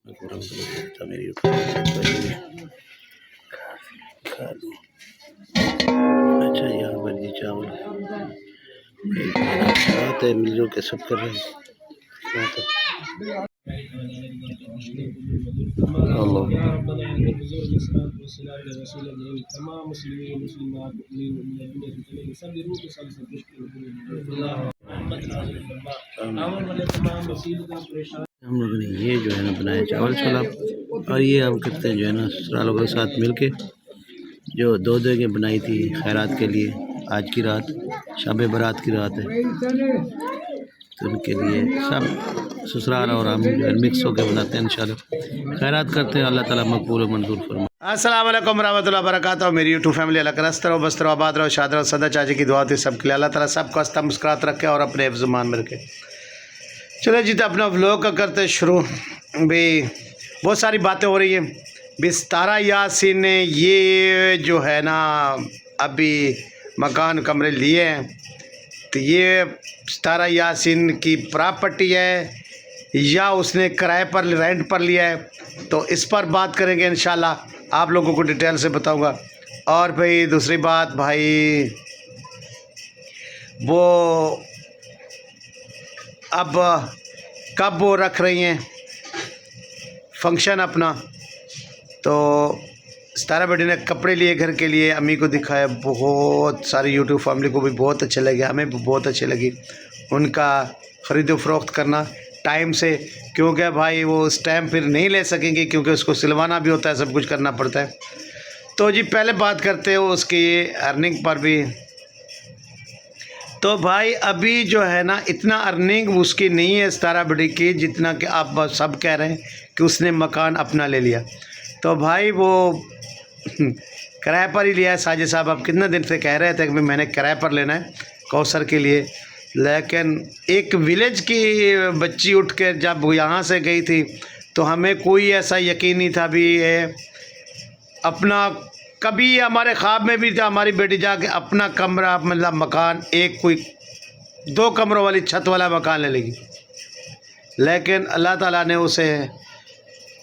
میری کھا لوں۔ اچھا یہاں پر جی چاول آتے مل جو کے سب کر رہے ہیں۔ ہم لوگوں نے یہ جو ہے نا بنایا چاول چھولا، اور یہ ہم کرتے ہیں جو ہے نا سسرالوں کے ساتھ مل کے جو دو دیگیں بنائی تھی خیرات کے لیے، آج کی رات شب برات کی رات ہے، تو ان کے لیے سب سسرال اور ہم مکس ہو کے بناتے ہیں، انشاءاللہ خیرات کرتے ہیں، اللہ تعالیٰ مقبول و منظور فرمائے۔ السلام علیکم ورحمۃ اللہ وبرکاتہ، میری یوٹیوب فیملی اللہ کرست رہو، بست رہو، آباد رہو، شاد رہو، صدا چاچی کی دعا تھی سب کے لیے، اللہ تعالیٰ سب کو ہنستا مسکرات رکھے اور اپنے حفظ مان میں رکھے۔ چلو جی تو اپنا ولاگ کا کرتے شروع۔ بھی بہت ساری باتیں ہو رہی ہیں، بھی ستارہ یاسین نے یہ جو ہے نا ابھی مکان کمرے لیے ہیں، تو یہ ستارہ یاسین کی پراپرٹی ہے یا اس نے کرائے پر رینٹ پر لیا ہے، تو اس پر بات کریں گے انشاءاللہ، آپ لوگوں کو ڈیٹیل سے بتاؤں گا۔ اور بھئی دوسری بات، بھائی وہ اب کب وہ رکھ رہی ہیں فنکشن اپنا، تو ستارہ بیٹی نے کپڑے لیے گھر کے لیے، امی کو دکھایا، بہت ساری یوٹیوب فیملی کو بھی بہت اچھے لگے، ہمیں بھی بہت اچھے لگی ان کا خرید و فروخت کرنا ٹائم سے، کیونکہ بھائی وہ اس ٹائم پھر نہیں لے سکیں گے کیونکہ اس کو سلوانا بھی ہوتا ہے، سب کچھ کرنا پڑتا ہے۔ تو جی پہلے بات کرتے ہو اس کی ارننگ پر بھی، تو بھائی ابھی جو ہے نا اتنا ارننگ اس کی نہیں ہے ستارہ بیٹی کی جتنا کہ آپ سب کہہ رہے ہیں کہ اس نے مکان اپنا لے لیا، تو بھائی وہ کرائے پر ہی لیا ہے۔ ساجد صاحب اب کتنے دن سے کہہ رہے تھے کہ میں نے کرائے پر لینا ہے کوثر کے لیے، لیکن ایک ولیج کی بچی اٹھ کے جب یہاں سے گئی تھی تو ہمیں کوئی ایسا یقین نہیں تھا بھی اپنا، کبھی ہمارے خواب میں بھی تھا ہماری بیٹی جا کے اپنا کمرہ مطلب مکان، ایک کوئی 2 کمروں والی چھت والا مکان لے لے گی، لیکن اللہ تعالیٰ نے اسے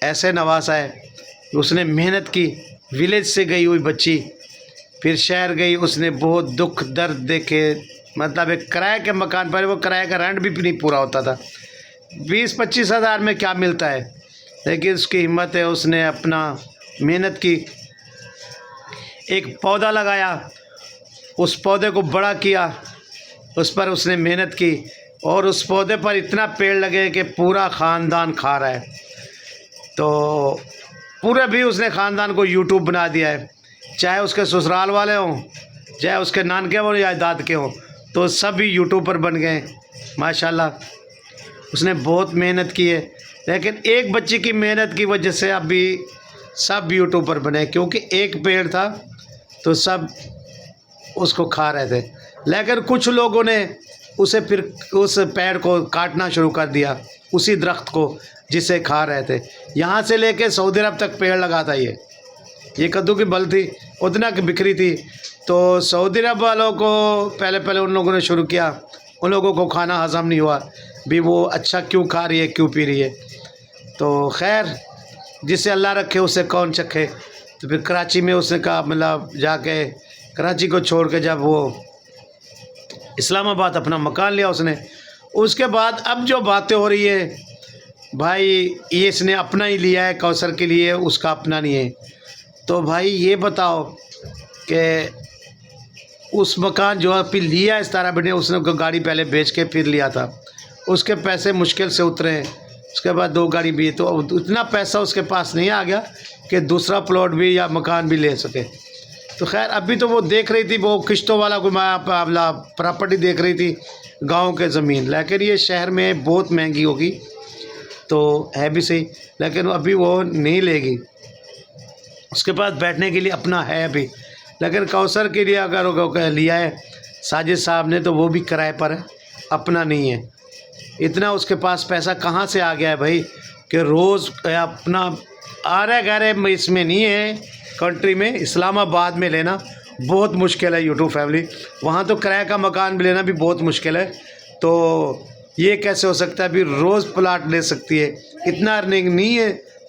ایسے نوازا ہے، اس نے محنت کی، ولیج سے گئی ہوئی بچی پھر شہر گئی، اس نے بہت دکھ درد دیکھے، مطلب ایک کرائے کے مکان پر وہ کرائے کا رینٹ بھی نہیں پورا ہوتا تھا، 20-25 ہزار میں کیا ملتا ہے، لیکن اس کی ہمت ہے، اس نے اپنا محنت کی، ایک پودا لگایا، اس پودے کو بڑا کیا، اس پر اس نے محنت کی، اور اس پودے پر اتنا پیڑ لگے کہ پورا خاندان کھا رہا ہے، تو پورا بھی اس نے خاندان کو یوٹیوب بنا دیا ہے، چاہے اس کے سسرال والے ہوں، چاہے اس کے نانکے ہوں یا داد کے ہوں، تو سب بھی یوٹیوبر بن گئے ماشاءاللہ۔ اس نے بہت محنت کی ہے، لیکن ایک بچی کی محنت کی وجہ سے ابھی سب یوٹیوبر بنے، کیونکہ ایک پیڑ تھا تو سب اس کو کھا رہے تھے، لیکن کچھ لوگوں نے اسے پھر اس پیڑ کو کاٹنا شروع کر دیا، اسی درخت کو جسے کھا رہے تھے، یہاں سے لے کے سعودی عرب تک پیڑ لگا تھا، یہ کدو کی بل تھی اتنا کہ بکھری تھی، تو سعودی عرب والوں کو پہلے ان لوگوں نے شروع کیا، ان لوگوں کو کھانا ہضم نہیں ہوا بھی وہ اچھا کیوں کھا رہی ہے کیوں پی رہی ہے، تو خیر جسے اللہ رکھے اسے کون چکھے، تو پھر کراچی میں اس نے کہا مطلب جا کے کراچی کو چھوڑ کے جب وہ اسلام آباد اپنا مکان لیا اس نے، اس کے بعد اب جو باتیں ہو رہی ہے بھائی یہ اس نے اپنا ہی لیا ہے کوثر کے لیے، اس کا اپنا نہیں ہے، تو بھائی یہ بتاؤ کہ اس مکان جو پھر لیا ہے ستارہ بیٹی نے، اس نے گاڑی پہلے بیچ کے پھر لیا تھا، اس کے پیسے مشکل سے اترے ہیں، اس کے بعد 2 گاڑی بھی، تو اتنا پیسہ اس کے پاس نہیں آ گیا کہ دوسرا پلاٹ بھی یا مکان بھی لے سکے، تو خیر ابھی تو وہ دیکھ رہی تھی، وہ قسطوں والا کوئی پراپرٹی دیکھ رہی تھی گاؤں کے زمین، لیکن یہ شہر میں بہت مہنگی ہوگی، تو ہے بھی صحیح، لیکن ابھی وہ نہیں لے گی، اس کے پاس بیٹھنے کے لیے اپنا ہے ابھی، لیکن کوثر کے لیے اگر لیا ہے ساجد صاحب نے تو وہ بھی کرائے پر ہے، اپنا نہیں ہے، اتنا اس کے پاس پیسہ کہاں سے آ گیا ہے بھائی کہ روز اپنا آ رہے گھر اس میں نہیں ہے، کنٹری میں اسلام آباد میں لینا بہت مشکل ہے یوٹیوب فیملی، وہاں تو کرائے کا مکان بھی لینا بھی بہت مشکل ہے، تو یہ کیسے ہو سکتا ہے، ابھی روز پلاٹ لے سکتی ہے، اتنا ارننگ نہیں ہے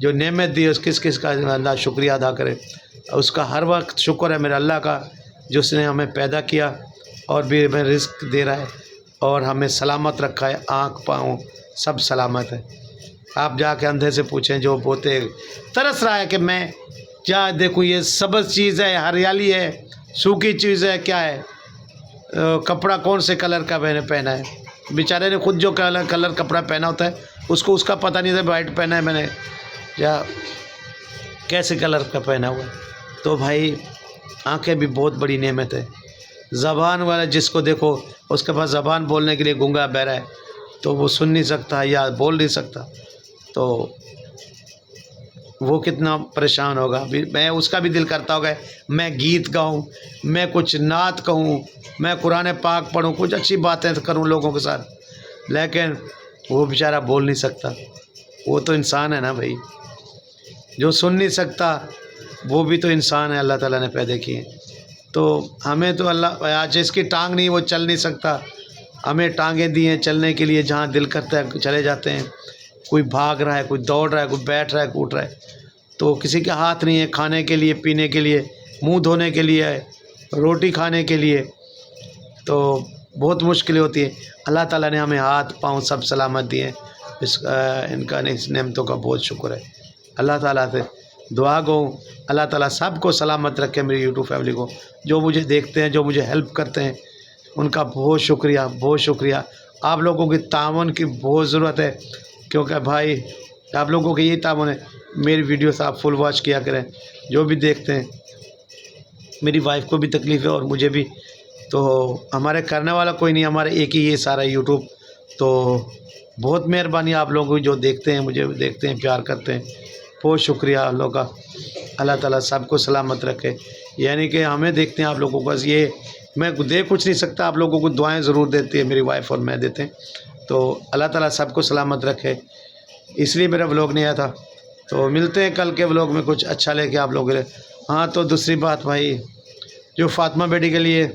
جو نعمت دی اس کس کا اللہ شکریہ ادا کرے. اس کا ہر وقت شکر ہے میرے اللہ کا جس نے ہمیں پیدا کیا اور بھی ہمیں رزق دے رہا ہے اور ہمیں سلامت رکھا ہے. آنکھ پاؤں سب سلامت ہے. آپ جا کے اندھے سے پوچھیں جو بوتے ترس رہا ہے کہ میں کیا دیکھوں یہ سبز چیز ہے, ہریالی ہے, سوکھی چیز ہے, کیا ہے, کپڑا کون سے کلر کا میں نے پہنا ہے. بیچارے نے خود جو کلر کپڑا پہنا ہوتا ہے اس کو اس کا پتہ نہیں تھا وائٹ پہنا ہے میں نے یا کیسے کلر کا پہنا ہوا ہے. تو بھائی آنکھیں بھی بہت بڑی نعمت ہے. زبان والا جس کو دیکھو اس کے پاس زبان بولنے کے لیے گونگا بہرا ہے تو وہ سن نہیں سکتا یا بول نہیں سکتا تو وہ کتنا پریشان ہوگا. میں اس کا بھی دل کرتا ہوگا میں گیت گاؤں, میں کچھ نعت کہوں, میں قرآن پاک پڑھوں, کچھ اچھی باتیں کروں لوگوں کے ساتھ, لیکن وہ بیچارہ بول نہیں سکتا. وہ تو انسان ہے نا بھائی, جو سن نہیں سکتا وہ بھی تو انسان ہے, اللہ تعالیٰ نے پیدا کیے. تو ہمیں تو اللہ آج اس کی ٹانگ نہیں وہ چل نہیں سکتا, ہمیں ٹانگیں دی ہیں چلنے کے لیے, جہاں دل کرتا ہے چلے جاتے ہیں. کوئی بھاگ رہا ہے, کوئی دوڑ رہا ہے, کوئی بیٹھ رہا ہے, کوٹ رہا ہے, تو کسی کے ہاتھ نہیں ہے کھانے کے لیے, پینے کے لیے, منہ دھونے کے لیے, روٹی کھانے کے لیے, تو بہت مشکلیں ہوتی ہیں. اللہ تعالیٰ نے ہمیں ہاتھ پاؤں سب سلامت دیے ہیں. اس نعمتوں کا بہت شکر ہے. اللہ تعالیٰ سے دعا گو اللہ تعالیٰ سب کو سلامت رکھے, میری یوٹیوب فیملی کو, جو مجھے دیکھتے ہیں, جو مجھے ہیلپ کرتے ہیں, ان کا بہت شکریہ, بہت شکریہ. آپ لوگوں کی تعاون کی بہت ضرورت ہے, کیونکہ بھائی آپ لوگوں کی یہی تعاون ہے. میری ویڈیوز آپ فل واچ کیا کریں, جو بھی دیکھتے ہیں. میری وائف کو بھی تکلیف ہے اور مجھے بھی, تو ہمارے کرنے والا کوئی نہیں, ہمارے ایک ہی یہ سارا یوٹیوب. تو بہت مہربانی آپ لوگوں جو دیکھتے ہیں, مجھے دیکھتے ہیں, پیار کرتے ہیں, بہت شکریہ آپ لوگوں کا. اللہ تعالیٰ سب کو سلامت رکھے. یعنی کہ ہمیں دیکھتے ہیں آپ لوگوں کو, بس یہ میں دے کچھ نہیں سکتا, آپ لوگوں کو دعائیں ضرور دیتی ہے میری وائف اور میں دیتے ہیں. تو اللہ تعالیٰ سب کو سلامت رکھے. اس لیے میرا ولاگ نہیں آیا تھا. تو ملتے ہیں کل کے ولاگ میں کچھ اچھا لے کے آپ لوگوں کے لیے. ہاں تو دوسری بات بھائی, جو فاطمہ بیٹی کے لیے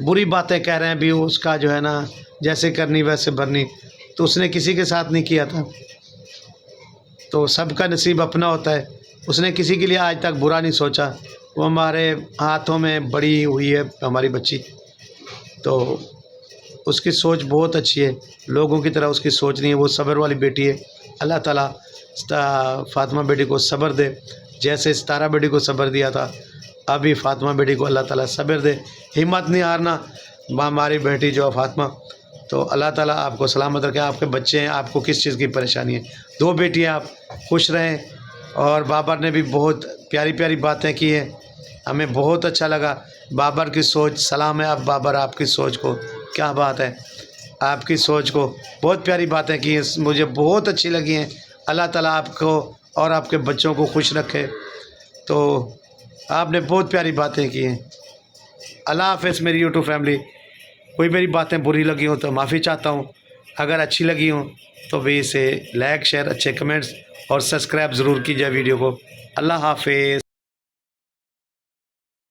بری باتیں کہہ رہے ہیں بھی, اس کا جو ہے نا جیسے کرنی ویسے بھرنی, تو اس نے کسی کے ساتھ نہیں کیا تھا. تو سب کا نصیب اپنا ہوتا ہے. اس نے کسی کے لیے آج تک برا نہیں سوچا. وہ ہمارے ہاتھوں میں بڑی ہوئی ہے ہماری بچی, تو اس کی سوچ بہت اچھی ہے. لوگوں کی طرح اس کی سوچ نہیں ہے, وہ صبر والی بیٹی ہے. اللہ تعالیٰ فاطمہ بیٹی کو صبر دے, جیسے ستارہ بیٹی کو صبر دیا تھا, ابھی فاطمہ بیٹی کو اللہ تعالیٰ صبر دے. ہمت نہیں ہارنا ہماری بیٹی جو فاطمہ. تو اللہ تعالیٰ آپ کو سلامت رکھے. آپ کے بچے ہیں, آپ کو کس چیز کی پریشانی ہے, 2 بیٹی ہیں, آپ خوش رہیں. اور بابر نے بھی بہت پیاری پیاری باتیں کی ہیں, ہمیں بہت اچھا لگا. بابر کی سوچ, سلام ہے آپ بابر, آپ کی سوچ کو, کیا بات ہے, آپ کی سوچ کو بہت پیاری باتیں کی ہیں, مجھے بہت اچھی لگی ہیں. اللہ تعالیٰ آپ کو اور آپ کے بچوں کو خوش رکھے. تو آپ نے بہت پیاری باتیں کی ہیں. اللہ حافظ میری یوٹیوب فیملی. کوئی میری باتیں بری لگی ہوں تو معافی چاہتا ہوں, اگر اچھی لگی ہوں تو بھی اسے لائک, شیئر, اچھے کمنٹس اور سبسکرائب ضرور کیجیے ویڈیو کو. اللہ حافظ.